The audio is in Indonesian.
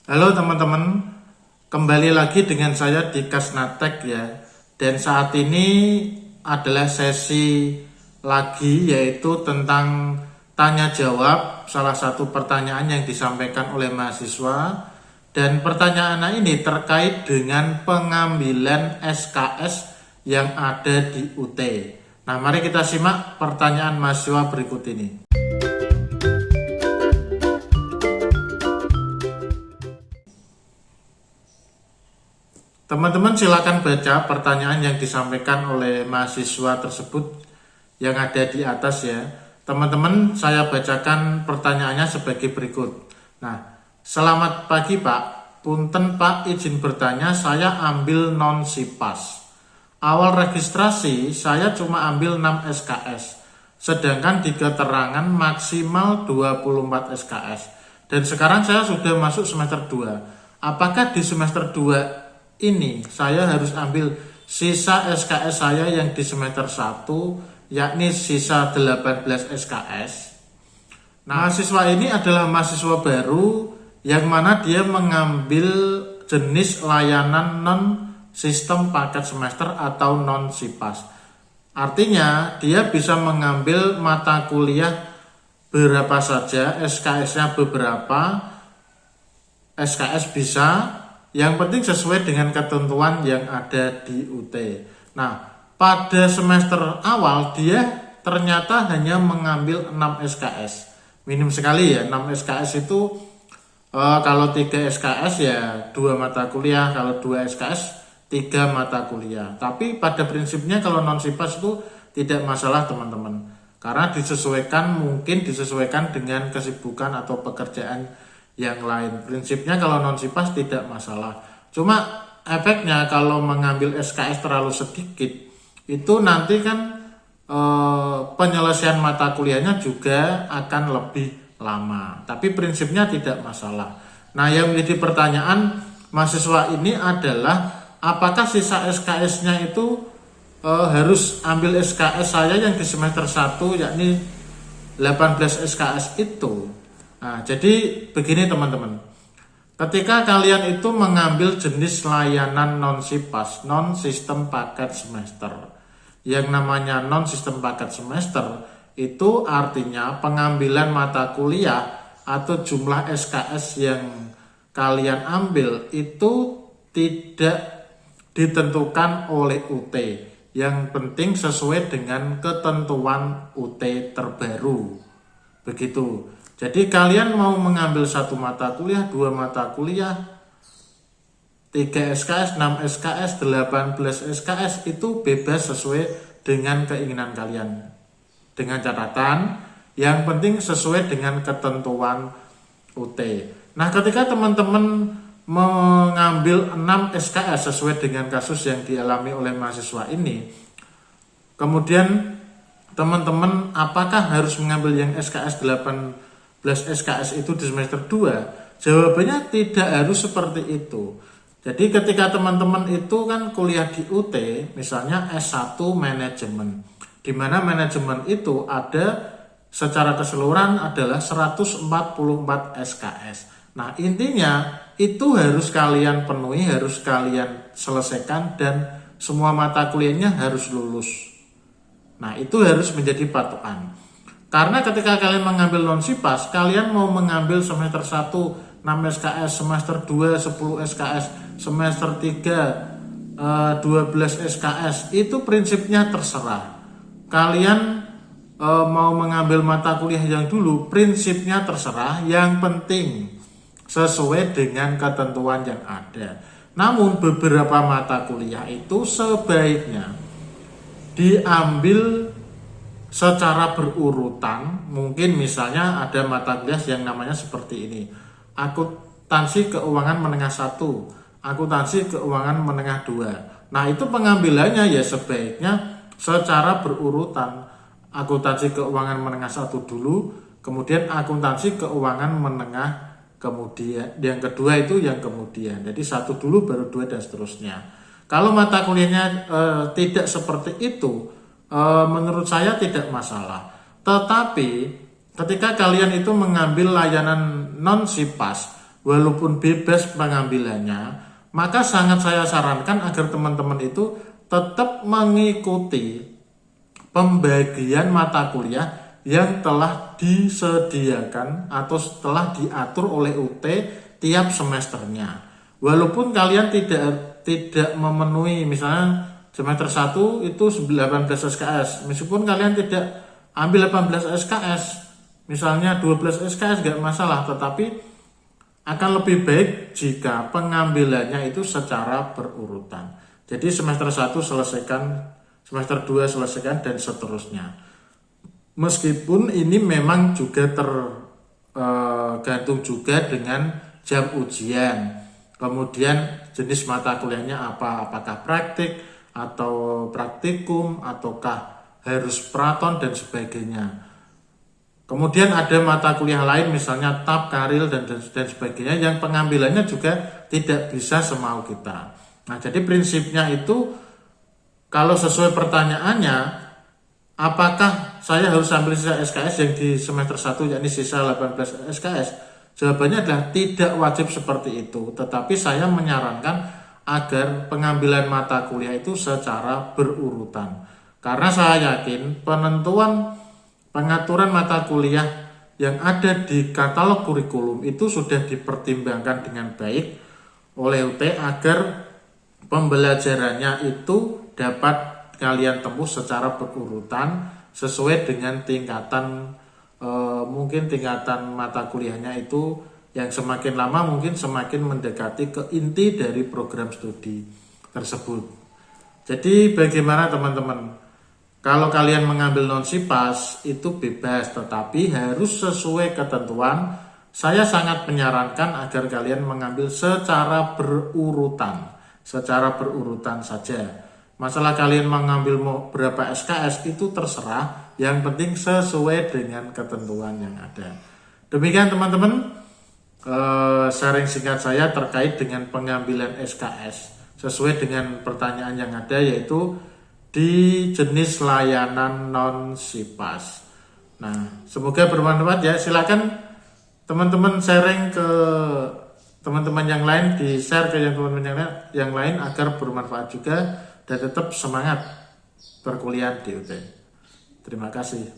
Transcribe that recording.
Halo teman-teman, kembali lagi dengan saya di Kasnatek ya. Dan saat ini adalah sesi lagi yaitu tentang tanya jawab salah satu pertanyaan yang disampaikan oleh mahasiswa. Dan pertanyaan ini terkait dengan pengambilan SKS yang ada di UT. Nah, mari kita simak pertanyaan mahasiswa berikut ini. Teman-teman silakan baca pertanyaan yang disampaikan oleh mahasiswa tersebut yang ada di atas ya. Teman-teman, saya bacakan pertanyaannya sebagai berikut. Nah, selamat pagi Pak. Punten Pak, izin bertanya, saya ambil non-SIPAS. Awal registrasi saya cuma ambil 6 SKS. Sedangkan di keterangan maksimal 24 SKS. Dan sekarang saya sudah masuk semester 2. Apakah di semester 2 ini saya harus ambil sisa SKS saya yang di semester 1, yakni sisa 18 SKS. Nah, mahasiswa ini adalah mahasiswa baru yang mana dia mengambil jenis layanan non sistem paket semester atau non SIPAS. Artinya dia bisa mengambil mata kuliah berapa saja, SKS-nya beberapa, SKS bisa, yang penting sesuai dengan ketentuan yang ada di UT. Nah, pada semester awal dia ternyata hanya mengambil 6 SKS. Minim sekali ya, 6 SKS itu kalau 3 SKS ya 2 mata kuliah, kalau 2 SKS 3 mata kuliah. Tapi pada prinsipnya kalau non-SIPAS itu tidak masalah teman-teman. Karena mungkin disesuaikan dengan kesibukan atau pekerjaan yang lain. Prinsipnya kalau non-SIPAS tidak masalah. Cuma efeknya kalau mengambil SKS terlalu sedikit, itu nanti kan penyelesaian mata kuliahnya juga akan lebih lama. Tapi prinsipnya tidak masalah. Nah, yang menjadi pertanyaan mahasiswa ini adalah apakah sisa SKS-nya itu harus ambil SKS saya yang di semester 1 yakni 18 SKS itu. Nah, jadi begini teman-teman. Ketika kalian itu mengambil jenis layanan non-SIPAS, non-sistem paket semester. Yang namanya non-sistem paket semester itu artinya pengambilan mata kuliah atau jumlah SKS yang kalian ambil itu tidak ditentukan oleh UT. Yang penting sesuai dengan ketentuan UT terbaru. Begitu. Jadi kalian mau mengambil 1 mata kuliah, 2 mata kuliah, 3 SKS, 6 SKS, 18 SKS itu bebas sesuai dengan keinginan kalian. Dengan catatan, yang penting sesuai dengan ketentuan UT. Nah, ketika teman-teman mengambil 6 SKS sesuai dengan kasus yang dialami oleh mahasiswa ini, kemudian teman-teman apakah harus mengambil yang SKS 18 SKS itu di semester 2? Jawabannya tidak harus seperti itu. Jadi ketika teman-teman itu kan kuliah di UT, misalnya S1 manajemen, di mana manajemen itu ada secara keseluruhan adalah 144 SKS. Nah, intinya itu harus kalian penuhi, harus kalian selesaikan, dan semua mata kuliahnya harus lulus. Nah, itu harus menjadi patokan. Karena ketika kalian mengambil non-SIPAS, kalian mau mengambil semester 1 6 SKS, semester 2 10 SKS, semester 3 12 SKS, itu prinsipnya terserah. Kalian mau mengambil mata kuliah yang dulu, prinsipnya terserah, yang penting sesuai dengan ketentuan yang ada. Namun beberapa mata kuliah itu sebaiknya diambil secara berurutan. Mungkin misalnya ada mata kuliah yang namanya seperti ini: akuntansi keuangan menengah 1, akuntansi keuangan menengah 2. Nah, itu pengambilannya ya sebaiknya secara berurutan. Akuntansi keuangan menengah 1 dulu, kemudian akuntansi keuangan menengah, kemudian yang kedua itu yang kemudian. Jadi 1 dulu baru 2 dan seterusnya. Kalau mata kuliahnya tidak seperti itu, menurut saya tidak masalah. Tetapi ketika kalian itu mengambil layanan non-SIPAS, walaupun bebas pengambilannya, maka sangat saya sarankan agar teman-teman itu tetap mengikuti pembagian mata kuliah yang telah disediakan atau telah diatur oleh UT tiap semesternya. Walaupun kalian tidak memenuhi, misalnya semester 1 itu 18 SKS, meskipun kalian tidak ambil 18 SKS, misalnya 12 SKS gak masalah, tetapi akan lebih baik jika pengambilannya itu secara berurutan. Jadi semester 1 selesaikan, semester 2 selesaikan, dan seterusnya. Meskipun ini memang juga tergantung juga dengan jam ujian. Kemudian jenis mata kuliahnya apa, apakah praktik atau praktikum, ataukah harus praton dan sebagainya. Kemudian ada mata kuliah lain misalnya TAP, Karil dan sebagainya yang pengambilannya juga tidak bisa semau kita. Nah, jadi prinsipnya itu kalau sesuai pertanyaannya, apakah saya harus ambil sisa SKS yang di semester 1 yakni sisa 18 SKS? Jawabannya adalah tidak wajib seperti itu, tetapi saya menyarankan agar pengambilan mata kuliah itu secara berurutan. Karena saya yakin pengaturan mata kuliah yang ada di katalog kurikulum itu sudah dipertimbangkan dengan baik oleh UT agar pembelajarannya itu dapat kalian tempuh secara berurutan sesuai dengan tingkatan mungkin tingkatan mata kuliahnya itu yang semakin lama mungkin semakin mendekati ke inti dari program studi tersebut. Jadi bagaimana teman-teman? Kalau kalian mengambil non-SIPAS itu bebas, tetapi harus sesuai ketentuan. Saya sangat menyarankan agar kalian mengambil secara berurutan saja. Masalah kalian mengambil berapa SKS itu terserah, yang penting sesuai dengan ketentuan yang ada. Demikian teman-teman, sharing singkat saya terkait dengan pengambilan SKS sesuai dengan pertanyaan yang ada, yaitu di jenis layanan non-SIPAS. Nah, semoga bermanfaat ya. Silakan teman-teman sharing ke teman-teman yang lain, di-share ke teman-teman yang lain agar bermanfaat juga dan tetap semangat perkuliahan di UT. Terima kasih.